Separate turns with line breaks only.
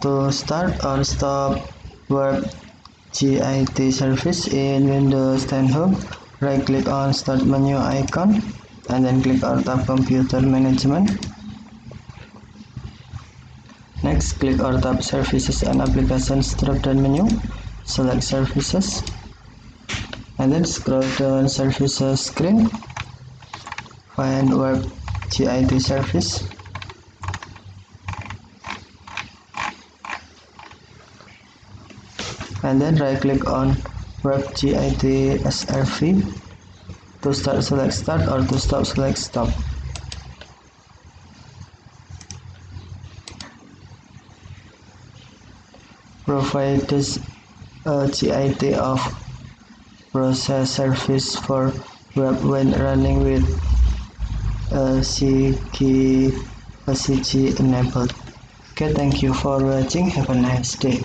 To start or stop WarpJIT service in Windows 10 Home, right-click on Start menu icon and then click on Tab Computer Management. Next, click on Tab Services and Applications drop-down menu. Select Services and then scroll down Services screen. Find WarpJIT service. And then right-click on WarpJIT SRV. To start, select Start, or to stop, select Stop. Provide this GIT of process service for web when running with CG enabled. Okay, thank you for watching. Have a nice day.